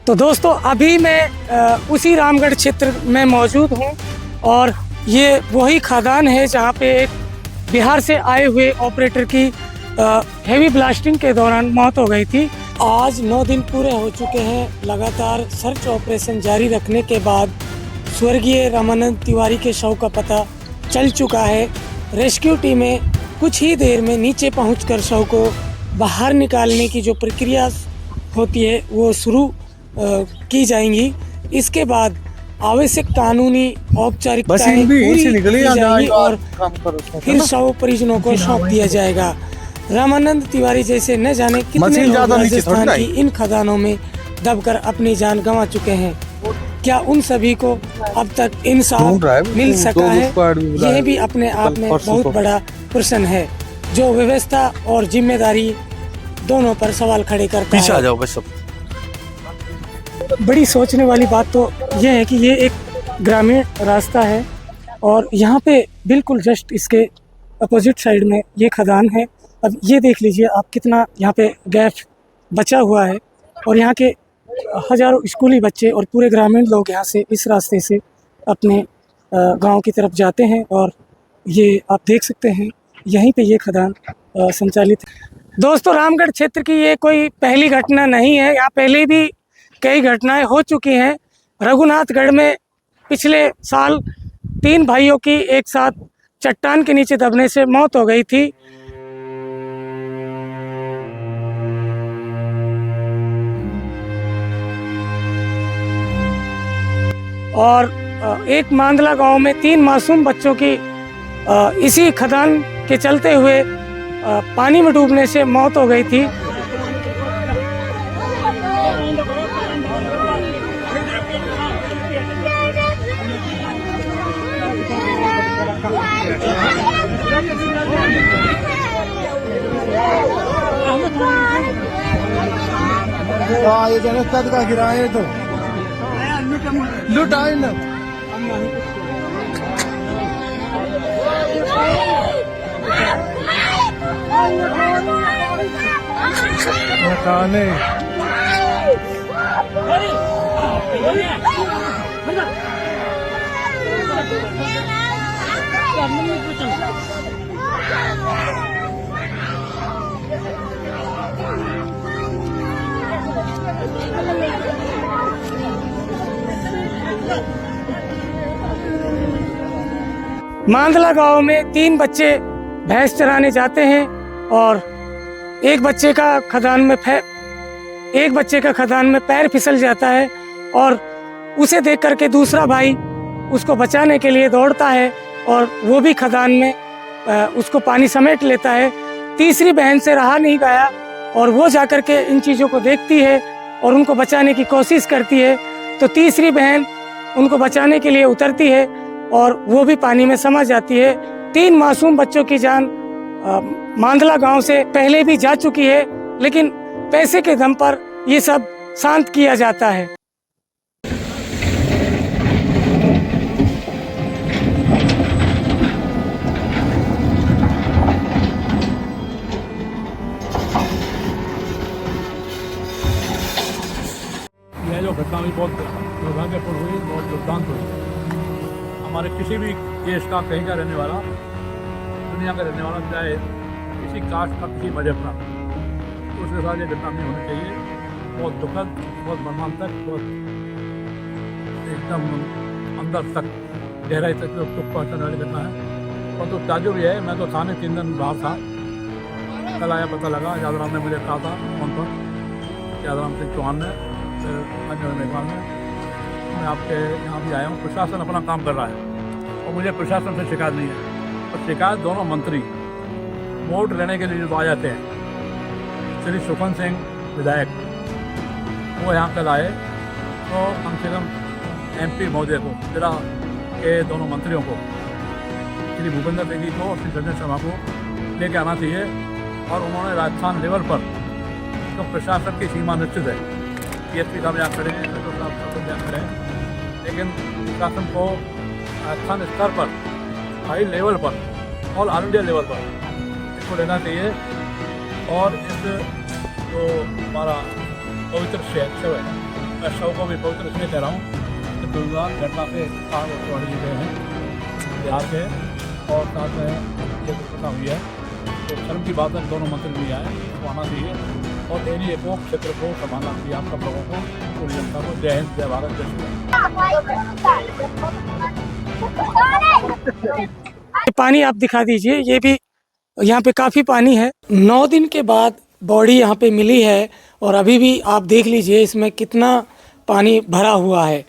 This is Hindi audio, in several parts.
तो दोस्तों अभी मैं उसी रामगढ़ क्षेत्र में मौजूद हूँ और ये वही खदान है जहाँ पे एक बिहार से आए हुए ऑपरेटर की हेवी ब्लास्टिंग के दौरान मौत हो गई थी। आज 9 दिन पूरे हो चुके हैं लगातार सर्च ऑपरेशन जारी रखने के बाद स्वर्गीय रामानंद तिवारी के शव का पता चल चुका है। रेस्क्यू टीमें कुछ ही देर में नीचे पहुंचकर शव को बाहर निकालने की जो प्रक्रिया होती है वो शुरू की जाएंगी। इसके बाद आवश्यक कानूनी औपचारिकताएं पूरी की जाएंगी और फिर शव परिजनों को सौंप दिया जाएगा। रामानंद तिवारी जैसे न जाने कितने लोग राजस्थान की इन खदानों में दबकर अपनी जान गंवा चुके हैं। क्या उन सभी को अब तक इंसाफ मिल सका है? यह भी अपने आप में बहुत बड़ा प्रश्न है जो व्यवस्था और जिम्मेदारी दोनों पर सवाल खड़े करता है। पीछे आ जाओ बस। बड़ी सोचने वाली बात तो यह है कि ये एक ग्रामीण रास्ता है और यहाँ पे बिल्कुल जस्ट इसके अपोजिट साइड में ये खदान है। अब ये देख लीजिए आप कितना यहाँ पे गैप बचा हुआ है और यहाँ के हजारों स्कूली बच्चे और पूरे ग्रामीण लोग यहाँ से इस रास्ते से अपने गांव की तरफ जाते हैं और ये आप देख सकते हैं यहीं पे ये खदान संचालित है। दोस्तों रामगढ़ क्षेत्र की ये कोई पहली घटना नहीं है, यहाँ पहले भी कई घटनाएं हो चुकी हैं। रघुनाथगढ़ में पिछले साल 3 भाइयों की एक साथ चट्टान के नीचे दबने से मौत हो गई थी। और एक मांदला गांव में 3 मासूम बच्चों की इसी खदान के चलते हुए पानी में डूबने से मौत हो गई थी। ये जनक का गिराए तो लुटाए ना बताने मांदला गांव में 3 बच्चे भैंस चराने जाते हैं और एक बच्चे का खदान में पैर फिसल जाता है और उसे देख करके दूसरा भाई उसको बचाने के लिए दौड़ता है और वो भी खदान में उसको पानी समेट लेता है। तीसरी बहन से रहा नहीं गया और वो जाकर के इन चीज़ों को देखती है और उनको बचाने की कोशिश करती है। तो तीसरी बहन उनको बचाने के लिए उतरती है और वो भी पानी में समा जाती है। 3 मासूम बच्चों की जान मांदला गांव से पहले भी जा चुकी है, लेकिन पैसे के दम पर ये सब शांत किया जाता है। यह जो घटना हुई बहुत दुर्भाग्यपूर्ण हुई, बहुत दुर्दांत हुई। हमारे किसी भी देश का कहीं का रहने वाला, दुनिया का रहने वाला, चाहे किसी कास्ट का, किसी मजहब का, तो उसके साथ ये घटना नहीं होनी चाहिए। बहुत दुखद, बहुत मर्मांतक, बहुत एकदम अंदर तक, गहराई तक दुख पहुँचाने वाली घटना है। और तो ताजुब यह है, मैं तो थाने 3 दिन बाहर था, कल आया पता लगा, यादराम ने मुझे कहा था फोन पर, यादराम सिंह चौहान ने, फिर अन्य मेघवाल ने, मैं आपके यहाँ भी आया हूँ। प्रशासन अपना काम कर रहा है और मुझे प्रशासन से शिकायत नहीं है। और शिकायत दोनों मंत्री वोट लेने के लिए जो आ जाते हैं, श्री सुखन सिंह विधायक, वो यहाँ कल आए तो कम से कम MP महोदय को, जिला के दोनों मंत्रियों को, श्री भूपेंद्र देवी को और श्री संजय शर्मा को लेके आना चाहिए। और उन्होंने राजस्थान लेवल पर तो प्रशासन की सीमा निश्चित है, PSP साहब यहाँ खड़े हैं, तो साहब यहाँ खड़े हैं, लेकिन प्रशासन को राजस्थान स्तर पर, हाई लेवल पर और ऑल इंडिया लेवल पर इसको लेना चाहिए। और इस जो हमारा पवित्र शहर है मैं सबको भी पवित्र इसलिए कह रहा हूँ कि दुर्गा घटना से गए हैं बिहार के, और साथ में ये दुर्घटना हुई है, तो शर्म की बात है दोनों मंत्री भी आए, तो आना चाहिए और एरिए को, क्षेत्र को संभालना चाहिए आप सब लोगों को, पूरी जनता को। जय हिंद, जय भारत, जय श्री। पानी आप दिखा दीजिए, ये भी यहाँ पे काफ़ी पानी है। 9 दिन के बाद बॉडी यहाँ पे मिली है और अभी भी आप देख लीजिए इसमें कितना पानी भरा हुआ है।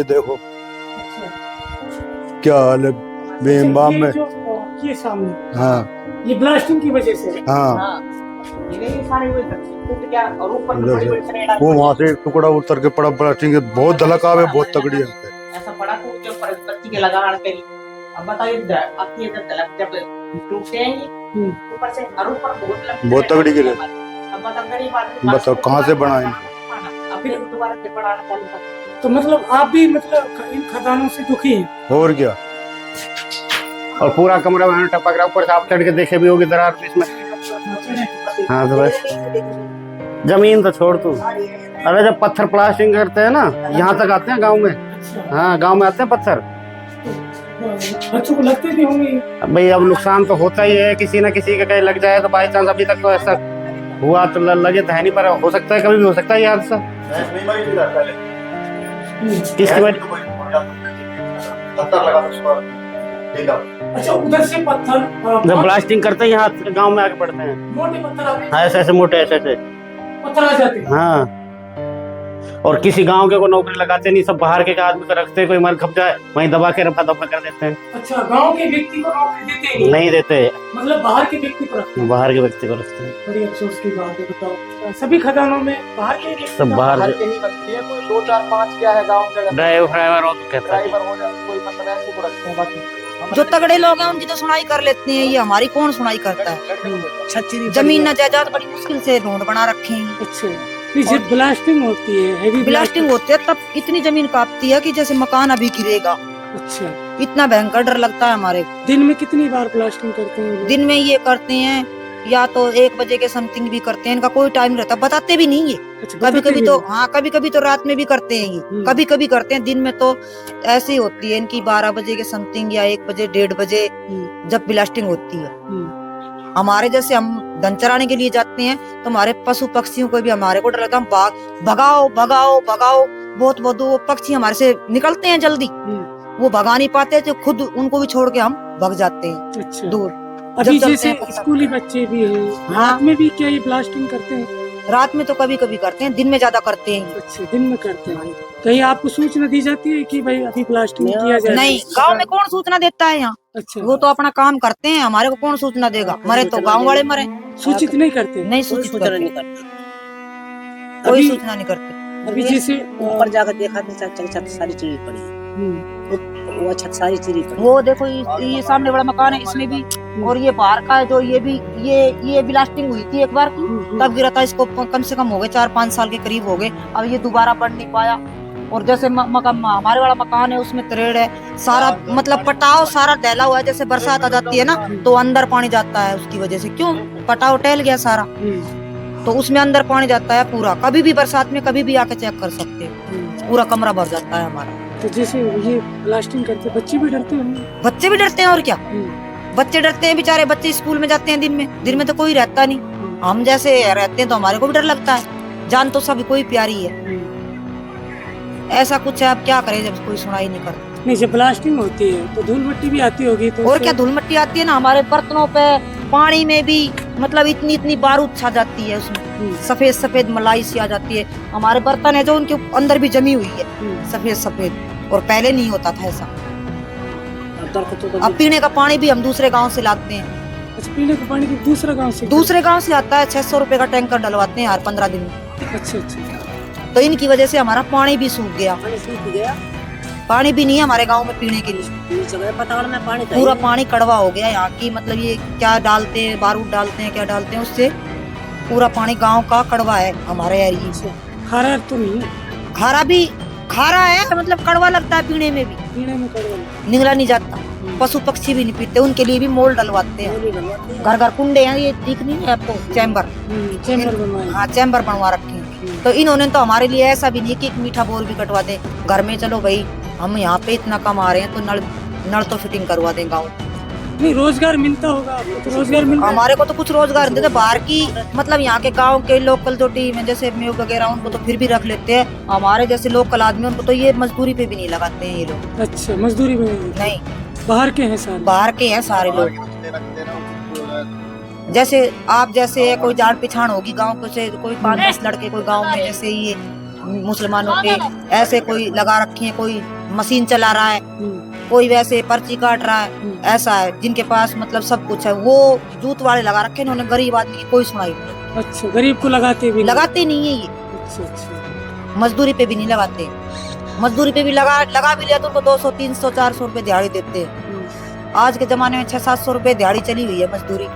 देखो क्या हाल है बेमबाम में। ये सामने, हाँ ये ब्लास्टिंग की वजह से। हाँ, वो वहाँ से टुकड़ा उतर के पड़ा, ब्लास्टिंग बहुत धलका है, बहुत तगड़ी है। ऐसा पड़ा टूट के ऊपर बत्ती के लगाड़ के। अब बताइए आपकी जब धलक जब टूटते हैं ऊपर से और ऊपर बहुत तगड़ी गिरे। अब बता गरीब आदमी बताओ कहाँ से बनाए। अब फिर दोबारा से बढ़ाना चालू कर। तो मतलब आप भी मतलब इन खदानों से दुखी हैं? और क्या, और पूरा कमरा वहाँ टपक रहा, ऊपर से आप चढ़ के देखे भी होगी दरार इसमें। हाँ तो बस जमीन तो छोड़ तू। अरे जब पत्थर प्लास्टिंग करते हैं ना, यहाँ तक आते हैं गांव में। हाँ गांव में आते हैं पत्थर। बच्चों को लगते भी होंगे। अब भाई अब नुकसान तो होता ही है, किसी ना किसी का कहीं लग जाए तो बाई चांस। अभी तक तो ऐसा हुआ तो लगे तो है नहीं, पर हो सकता है, कभी भी हो सकता है ये हादसा। किसकी वजह? अच्छा, उधर से पत्थर जब ब्लास्टिंग करते हैं यहाँ गांव में आके पड़ते हैं, मोटे पत्थर हाँ ऐसे ऐसे मोटे ऐसे ऐसे पत्थर आ जाते हैं। हाँ, और किसी गांव के को नौकरी लगाते नहीं, सब बाहर के आदमी को रखते, कोई मर खप जाए वहीं दबा के रफा दफा कर देते हैं। अच्छा, गांव के व्यक्ति को नौकरी देते ही नहीं देते, मतलब बाहर के व्यक्ति को रखते हैं। बाहर के व्यक्ति को रखते हैं। बड़ी अफसोस की बात है। बताओ, सभी खदानों में बाहर के व्यक्ति सब बाहर नहीं बनती है, कोई 2 4 5 क्या है गांव के ड्राइवर हो तो कहता है। ड्राइवर हो जाए कोई मतलब ऐसे को रखते हैं। बाकी जो तगड़े लोग हैं उनकी तो सुनाई कर लेते हैं, ये हमारी कौन सुनाई करता है। जमीन न जायदाद बड़ी मुश्किल से रोड बना रखे हैं। अच्छा, जब ब्लास्टिंग होती है, हेवी ब्लास्टिंग होती है तब इतनी जमीन कांपती है कि जैसे मकान अभी गिरेगा। अच्छा, इतना भयंकर डर लगता है हमारे। दिन में कितनी बार ब्लास्टिंग करते हैं? दिन में ये करते हैं या तो 1 बजे के समथिंग भी करते हैं, इनका कोई टाइम रहता, बताते भी नहीं है। अच्छा, कभी कभी तो हाँ, कभी कभी तो रात में भी करते हैं ये, कभी कभी करते हैं। दिन में तो ऐसी होती है इनकी 12 बजे के समथिंग या 1 बजे 1:30 बजे जब ब्लास्टिंग होती है। हमारे जैसे हम धन चराने के लिए जाते हैं तो हमारे पशु पक्षियों को भी हमारे को डर लगता है। भगाओ भगाओ भगाओ, बहुत वो पक्षी हमारे से निकलते हैं जल्दी, वो भगा नहीं पाते तो खुद उनको भी छोड़ के हम भग जाते हैं। अच्छा, दूर। अभी जब जैसे चलते हैं स्कूली बच्चे भी हैं, हाँ। रात में भी क्या ये ब्लास्टिंग करते हैं? रात में तो कभी कभी करते हैं, दिन में ज्यादा करते हैं। अच्छा, दिन में करते हैं। कहीं आपको सूचना दी जाती है कि भाई अभी ब्लास्टिंग किया जाए? नहीं, गांव में कौन सूचना देता है यहाँ। अच्छा, वो तो अपना काम करते हैं, हमारे को कौन सूचना देगा। मरे तो गांव वाले मरे, सूचित नहीं करते? नहीं सूचित करते, कोई अभी- सूचना नहीं करते। अभी जैसे ऊपर जाकर देखा तो सारी चीज पड़ी है। वो छत सारी चिरी पड़ी। वो देखो ये सामने बड़ा मकान है इसमें भी, और ये बाहर का है जो ये भी, ये ब्लास्टिंग हुई थी एक बार की, तब गिरा था। इसको कम से कम हो गए 4-5 साल के करीब हो गए। अब ये दोबारा बढ़ नहीं पाया। और जैसे हमारे वाला मकान है उसमें तरेड़ है सारा, मतलब पटाव सारा टहला हुआ है। जैसे बरसात आ जाती है ना तो अंदर पानी जाता है उसकी वजह से। क्यों? पटाव टहल गया सारा, तो उसमें अंदर पानी जाता है पूरा। कभी भी बरसात में कभी भी आके चेक कर सकते हैं, पूरा कमरा भर जाता है हमारा। तो जैसे ये ब्लास्टिंग करते बच्चे भी डरते होंगे? बच्चे भी डरते हैं, और क्या, बच्चे डरते हैं बेचारे। बच्चे स्कूल में जाते हैं दिन में तो कोई रहता नहीं। हम जैसे रहते हैं तो हमारे को भी डर लगता है। जान तो सभी कोई प्यारी है, ऐसा कुछ है। अब क्या करें जब कोई सुनाई नहीं करता। नहीं, जब ब्लास्टिंग होती है तो धूल मिट्टी भी आती होगी, तो और क्या, धूल मिट्टी आती है ना हमारे बर्तनों पे, पानी में भी, मतलब इतनी बारूद छा जाती है उसमें, सफेद सफेद मलाई सी आ जाती है। हमारे बर्तन है जो उनके अंदर भी जमी हुई है सफेद सफेद, और पहले नहीं होता था ऐसा। अब पीने का पानी भी हम दूसरे गांव से लाते हैं। अच्छा, पीने का पानी भी दूसरे गांव से आता है। 600 रुपए का टैंकर डलवाते हैं हर 15 दिन में। अच्छा। तो इनकी वजह से हमारा पानी भी सूख गया। पानी भी नहीं है हमारे गांव में पीने के लिए। पताड़ में पानी पूरा पानी कड़वा हो गया यहाँ की। मतलब ये क्या डालते हैं, बारूद डालते हैं, क्या डालते हैं, उससे पूरा पानी गांव का कड़वा है हमारे एरिया से। खारा तो नहीं है? खारा है, मतलब कड़वा लगता है पीने में भी। पीने में कड़वा निगला नहीं जाता। पशु पक्षी भी नहीं पीते, उनके लिए भी मोल डलवाते हैं। घर घर कुंडे हैं, ये दिख नहीं है आपको? चैम्बर बनवाए। हाँ, चैम्बर बनवा रखे हैं। तो इन्होंने तो हमारे लिए ऐसा भी नहीं कि एक मीठा बोर भी कटवा दे घर में। चलो भाई, हम यहाँ पे इतना कमा रहे हैं तो नल तो फिटिंग करवा दें गाँव। नहीं, रोजगार मिलता होगा आपको? तो रोजगार मिलता है? हमारे को तो कुछ रोजगार देते। बाहर की, मतलब यहाँ के गांव के लोकल जो टीम है जैसे मेव वगैरह, उनको तो फिर भी रख लेते हैं। हमारे जैसे लोकल आदमी, उनको तो ये मजदूरी पे भी नहीं लगाते हैं ये लोग। अच्छा, मजदूरी में नहीं, बाहर के हैं सारे? बाहर के हैं सारे लोग। जैसे आप जैसे कोई जान पहचान होगी गांव से, कोई 5-10 लड़के कोई गांव में जैसे ये मुसलमानों के ऐसे कोई लगा रखे हैं, कोई मशीन चला रहा है, कोई वैसे पर्ची काट रहा है। ऐसा है जिनके पास मतलब सब कुछ है, वो जूत वाले लगा रखे हैं। उन्होंने गरीब आदमी की कोई सुनाई नहीं। अच्छा, गरीब को लगाते नहीं है ये। अच्छा। मजदूरी पे भी नहीं लगाते। मजदूरी पे भी लगा भी लिया तो उनको 200, 300, 400 रुपए दिहाड़ी देते हैं। आज के जमाने में 600-700 रुपए दिहाड़ी चली हुई है मजदूरी,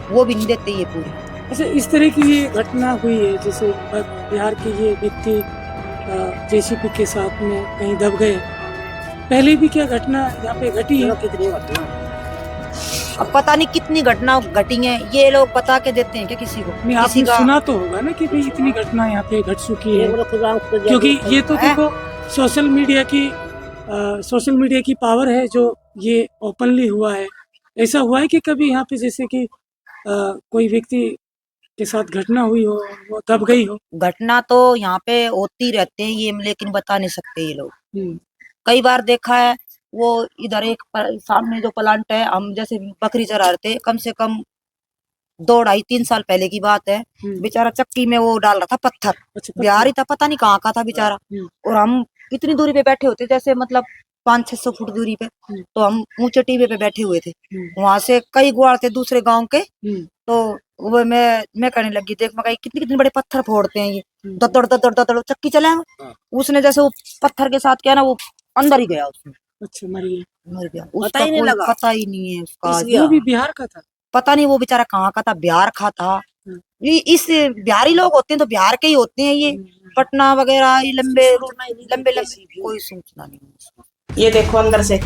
वो भी नहीं देते ये पूरी। अच्छा, इस तरह की ये घटना हुई है, जैसे बिहार के ये व्यक्ति जेसीबी के साथ में कहीं दब गए, पहले भी क्या घटना यहाँ पे घटी है? अब पता नहीं कितनी घटना घटी हैं, ये लोग बता के देते हैं क्या किसी को? नहीं, आपने सुना तो होगा ना कि भाई इतनी घटना यहाँ पे घट चुकी है, क्योंकि ये तो देखो सोशल मीडिया की पावर है जो ये ओपनली हुआ है। ऐसा हुआ है कि कभी यहाँ पे जैसे कि कोई व्यक्ति के साथ घटना हुई हो, वो दब गई हो? घटना तो यहाँ पे होती रहते हैं ये, लेकिन बता नहीं सकते ये लोग। कई बार देखा है, वो इधर एक सामने जो प्लांट है, हम जैसे बकरी चरा रहे थे, कम से कम 2-2.5-3 साल पहले की बात है। बेचारा चक्की में वो डाल रहा था पत्थर। अच्छा, बिहारी था, पता नहीं कहाँ का था बेचारा। और हम इतनी दूरी पे बैठे होते, जैसे मतलब 500-600 फुट दूरी पे, तो हम ऊंचे टीबे पे बैठे हुए थे। वहां से कई गुआर थे दूसरे गांव के, तो वो मैं कहने लगी, देख मैं कितने बड़े पत्थर फोड़ते हैं ये, दड़ चक्की चला। उसने जैसे वो पत्थर के साथ किया ना, वो अंदर ही गया उसमें। अच्छा, मर गया। उसका कोई पता ही नहीं है उसका। वो भी बिहार का था? पता नहीं वो बेचारा कहाँ का था, बिहार का था। इस बिहारी लोग होते हैं तो बिहार के ही होते हैं ये। पटना वगैरह ये लंबे कोई सूचना नहीं। ये देखो अंदर से,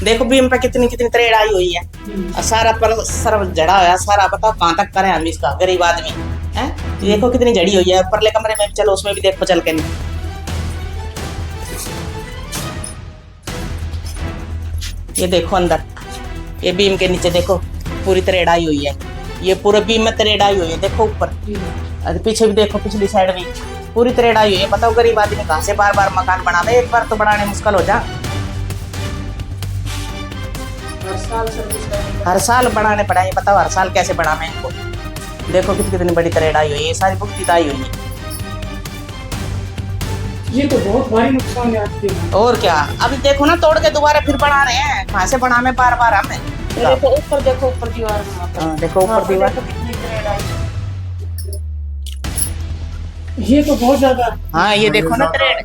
देखो बीम पे कितनी तरेड़ आई हुई है, और सारा पर सर जड़ा हुआ, सारा बताओ कहाँ तक करें हम इसका, गरीब आदमी है। देखो कितनी जड़ी हुई है। परले कमरे में चलो, उसमें भी देखो चल के नहीं। ये देखो अंदर, ये बीम के नीचे देखो पूरी तरेड़ आई हुई है। ये पूरे बीम में तरेड़ आई हुई है। देखो ऊपर, पीछे भी देखो, पिछली साइड भी पूरी तरेड़ आई हुई है। बताओ गरीब आदमी कहाँ से बार बार मकान बनावे, एक बार तो बनाने मुश्किल हो जा। हर साल बनाने पड़ेंगे। बताओ हर साल कैसे बनावे इनको। देखो कितनी बड़ी तरेड़ आई हुई है, ये सारी भुगती आई हुई है। ये तो बहुत भारी नुकसान है आपके। और क्या, अभी देखो ना, तोड़ के दोबारा फिर बना रहे हैं। कहाँ से बनावे बार बार हमें। देखो ऊपर, देखो ऊपर दीवार, देखो ऊपर दीवार, ये तो बहुत ज्यादा। हाँ ये देखो ना तरेड़,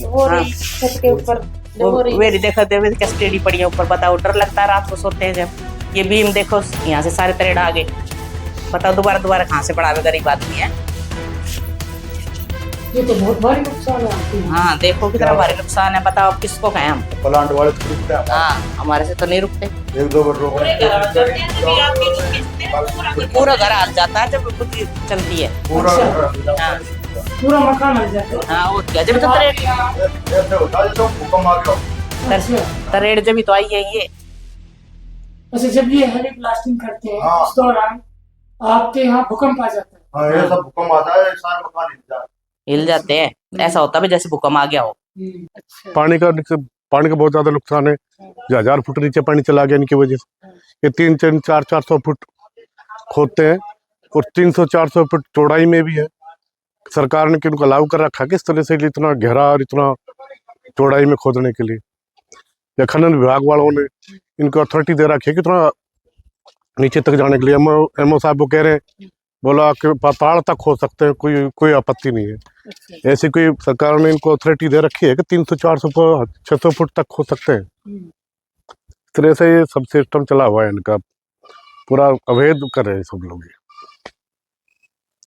वो छत के ऊपर वेरी देखो देखो कैसे टेढ़ी पड़ी है ऊपर, बताओ डर लगता है रात को सोते हैं जब। ये बीम देखो यहाँ से सारे तरेड़ा आ गए, बताओ दोबारा दोबारा कहाँ से पड़ा, गरीब आदमी है। ये तो बहुत भारी नुकसान है आपके। हाँ देखो कितना भारी नुकसान है, बताओ अब किसको कहें हम। प्लांट वाले तो रुकते हैं, हाँ हमारे से तो नहीं रुकते, एक दो बार रोक पूरा घर हाल जाता है जब खुद चलती है। पूरा हाँ पूरा मकान हल जाता है। हाँ और क्या, जब तो तरेड़ ऐसे होता है जब भूकंप आ गया। तरेड़ जब ही तो आई है ये। अच्छा, जब ये हैवी ब्लास्टिंग करते हैं हाँ। उस दौरान आपके यहाँ भूकंप आ जाता है। हाँ ये सब भूकंप आता है, सारे मकान हिल जाते हैं, ऐसा होता है जैसे भूकंप आ गया हो। अच्छा। पानी का बहुत ज्यादा नुकसान है। 1000 फुट नीचे पानी चला गया इनकी वजह से। ये 300-400 फुट खोदते हैं और 300-400 फुट चौड़ाई में भी है। सरकार ने इनको अलाउ कर रखा कि इस तरह से इतना गहरा और इतना चौड़ाई में खोदने के लिए। या खनन विभाग वालों ने इनको अथॉरिटी दे रखी है कि इतना नीचे तक जाने के लिए। एमओ साहब वो कह रहे हैं, बोला कि पाताल तक खोद सकते हैं, कोई आपत्ति नहीं है। ऐसी कोई सरकार ने इनको अथॉरिटी दे रखी है कि 300-400-600 फुट तक खोद सकते हैं। इस तरह से ये सब सिस्टम चला हुआ है इनका, पूरा अवैध कर रहे हैं सब लोग।